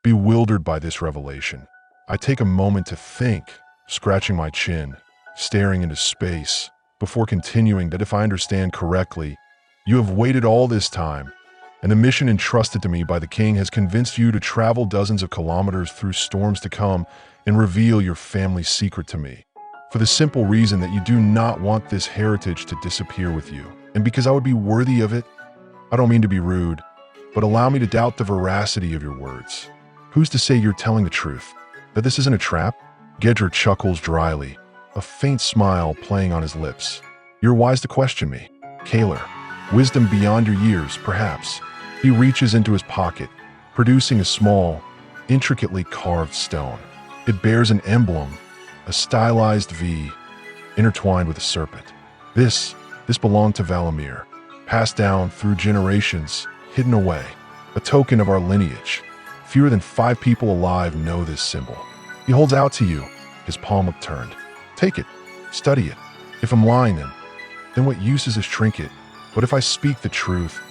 Bewildered by this revelation, I take a moment to think, scratching my chin, staring into space, before continuing that if I understand correctly, you have waited all this time, and the mission entrusted to me by the king has convinced you to travel dozens of kilometers through storms to come and reveal your family's secret to me, for the simple reason that you do not want this heritage to disappear with you. And because I would be worthy of it, I don't mean to be rude, but allow me to doubt the veracity of your words. Who's to say you're telling the truth? That this isn't a trap? Gedra chuckles dryly, a faint smile playing on his lips. You're wise to question me, Kaler. Wisdom beyond your years, perhaps. He reaches into his pocket, producing a small, intricately carved stone. It bears an emblem, a stylized V, intertwined with a serpent. This belonged to Valamir, passed down through generations, hidden away, a token of our lineage. Fewer than 5 people alive know this symbol. He holds out to you, his palm upturned. Take it, study it. If I'm lying then what use is this trinket? But if I speak the truth,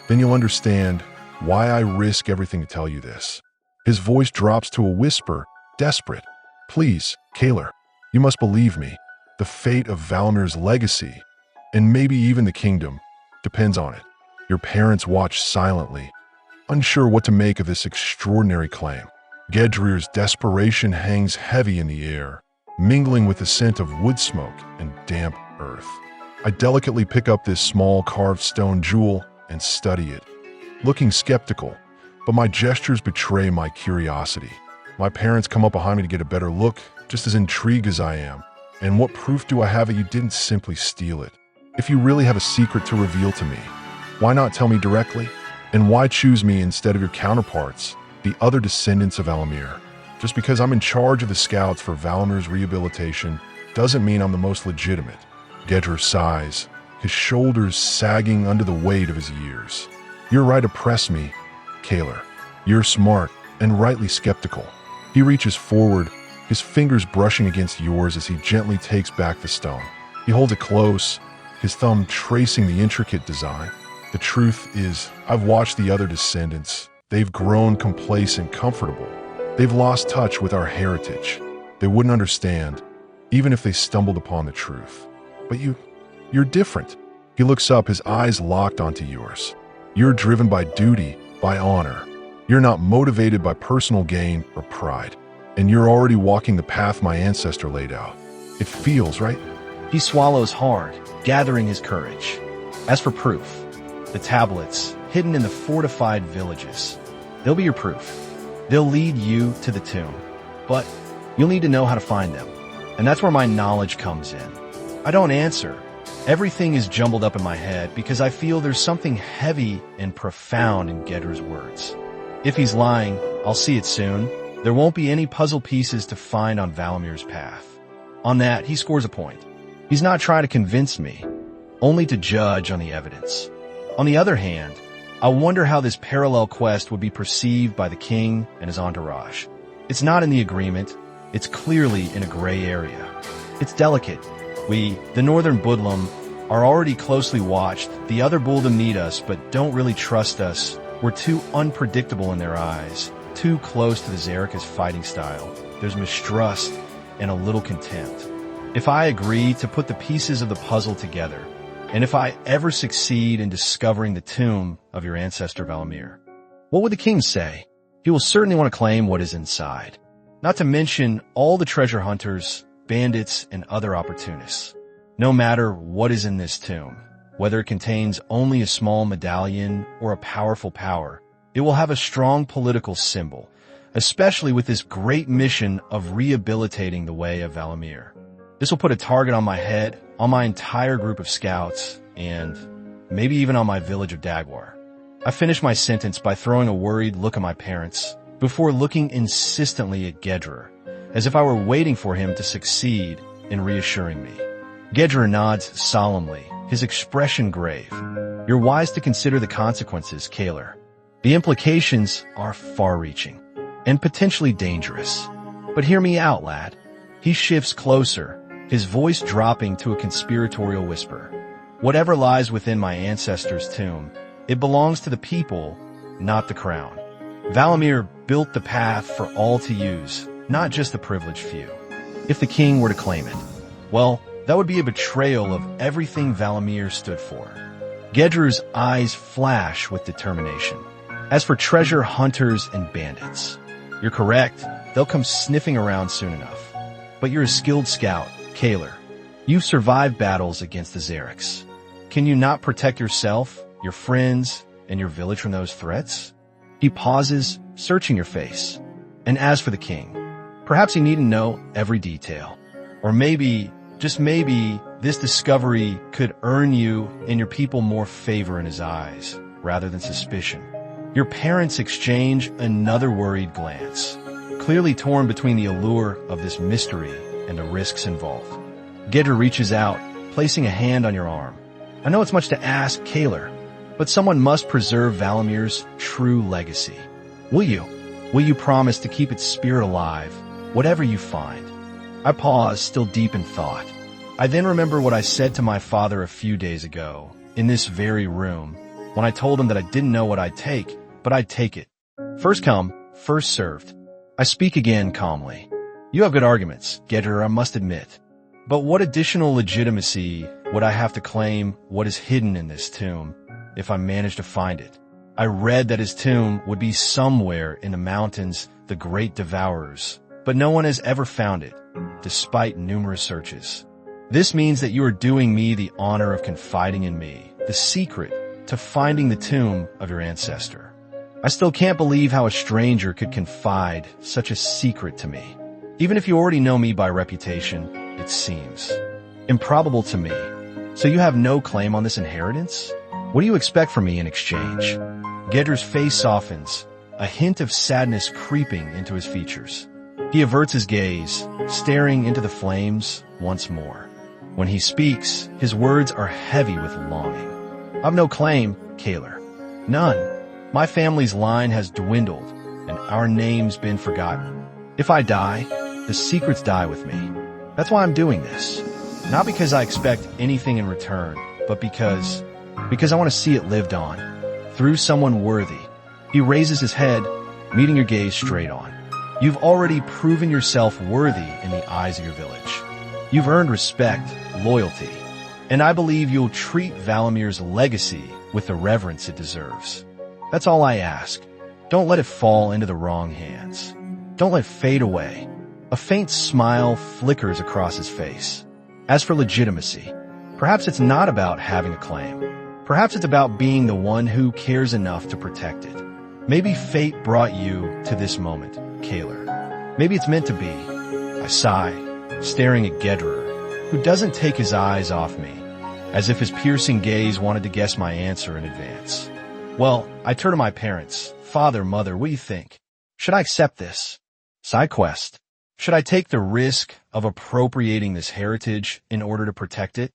then you'll understand why I risk everything to tell you this. His voice drops to a whisper, desperate. Please, Kaler, you must believe me. The fate of Valamir's legacy, and maybe even the kingdom, depends on it. Your parents watch silently, unsure what to make of this extraordinary claim. Gedrir's desperation hangs heavy in the air, mingling with the scent of wood smoke and damp earth. I delicately pick up this small carved stone jewel and study it, looking skeptical, but my gestures betray my curiosity. My parents come up behind me to get a better look, just as intrigued as I am. And what proof do I have that you didn't simply steal it? If you really have a secret to reveal to me, why not tell me directly? And why choose me instead of your counterparts, the other descendants of Valamir? Just because I'm in charge of the scouts for Valamir's rehabilitation doesn't mean I'm the most legitimate. Gedra sighs, his shoulders sagging under the weight of his years. You're right to press me, Kaler. You're smart and rightly skeptical. He reaches forward, his fingers brushing against yours as he gently takes back the stone. He holds it close, his thumb tracing the intricate design. The truth is, I've watched the other descendants. They've grown complacent, comfortable. They've lost touch with our heritage. They wouldn't understand, even if they stumbled upon the truth. But you're different. He looks up, his eyes locked onto yours. You're driven by duty, by honor. You're not motivated by personal gain or pride. And you're already walking the path my ancestor laid out. It feels right. He swallows hard, gathering his courage. As for proof, the tablets, hidden in the fortified villages, they'll be your proof. They'll lead you to the tomb. But you'll need to know how to find them. And that's where my knowledge comes in. I don't answer. Everything is jumbled up in my head because I feel there's something heavy and profound in Gedra's words. If he's lying, I'll see it soon. There won't be any puzzle pieces to find on Valamir's path. On that, he scores a point. He's not trying to convince me, only to judge on the evidence. On the other hand, I wonder how this parallel quest would be perceived by the king and his entourage. It's not in the agreement. It's clearly in a gray area. It's delicate. We, the Northern Budlum, are already closely watched. The other Buldum need us, but don't really trust us. We're too unpredictable in their eyes, too close to the Xerika's fighting style. There's mistrust and a little contempt. If I agree to put the pieces of the puzzle together, and if I ever succeed in discovering the tomb of your ancestor Valamir, what would the king say? He will certainly want to claim what is inside. Not to mention all the treasure hunters, bandits, and other opportunists. No matter what is in this tomb, whether it contains only a small medallion or a powerful power, it will have a strong political symbol, especially with this great mission of rehabilitating the way of Valamir. This will put a target on my head, on my entire group of scouts, and maybe even on my village of Dagwar. I finish my sentence by throwing a worried look at my parents before looking insistently at Gedra, as if I were waiting for him to succeed in reassuring me. Gedra nods solemnly, his expression grave. You're wise to consider the consequences, Kaler. The implications are far-reaching and potentially dangerous. But hear me out, lad. He shifts closer, his voice dropping to a conspiratorial whisper. Whatever lies within my ancestor's tomb, it belongs to the people, not the crown. Valamir built the path for all to use, not just the privileged few. If the king were to claim it, well, that would be a betrayal of everything Valamir stood for. Gedru's eyes flash with determination. As for treasure hunters and bandits, you're correct, they'll come sniffing around soon enough. But you're a skilled scout, Kaler. You've survived battles against the Xerics. Can you not protect yourself, your friends, and your village from those threats? He pauses, searching your face. And as for the king, perhaps he needn't know every detail. Or maybe, just maybe, this discovery could earn you and your people more favor in his eyes, rather than suspicion. Your parents exchange another worried glance, clearly torn between the allure of this mystery and the risks involved. Gedru reaches out, placing a hand on your arm. I know it's much to ask, Kaler, but someone must preserve Valamir's true legacy. Will you? Will you promise to keep its spirit alive, whatever you find? I pause, still deep in thought. I then remember what I said to my father a few days ago, in this very room, when I told him that I didn't know what I'd take, but I'd take it. First come, first served. I speak again calmly. You have good arguments, Gedru, I must admit. But what additional legitimacy would I have to claim what is hidden in this tomb, if I manage to find it? I read that his tomb would be somewhere in the mountains, the great devourers, but no one has ever found it, despite numerous searches. This means that you are doing me the honor of confiding in me, the secret to finding the tomb of your ancestor. I still can't believe how a stranger could confide such a secret to me. Even if you already know me by reputation, it seems improbable to me. So you have no claim on this inheritance? What do you expect from me in exchange? Gedru's face softens, a hint of sadness creeping into his features. He averts his gaze, staring into the flames once more. When he speaks, his words are heavy with longing. I've no claim, Kaler. None. My family's line has dwindled, and our name's been forgotten. If I die, the secrets die with me. That's why I'm doing this. Not because I expect anything in return, but because I want to see it lived on, through someone worthy. He raises his head, meeting your gaze straight on. You've already proven yourself worthy in the eyes of your village. You've earned respect, loyalty, and I believe you'll treat Valamir's legacy with the reverence it deserves. That's all I ask. Don't let it fall into the wrong hands. Don't let it fade away. A faint smile flickers across his face. As for legitimacy, perhaps it's not about having a claim. Perhaps it's about being the one who cares enough to protect it. Maybe fate brought you to this moment, Kaler. Maybe it's meant to be. I sigh, staring at Gedru, who doesn't take his eyes off me, as if his piercing gaze wanted to guess my answer in advance. Well, I turn to my parents. Father, mother, what do you think? Should I accept this side quest? Should I take the risk of appropriating this heritage in order to protect it?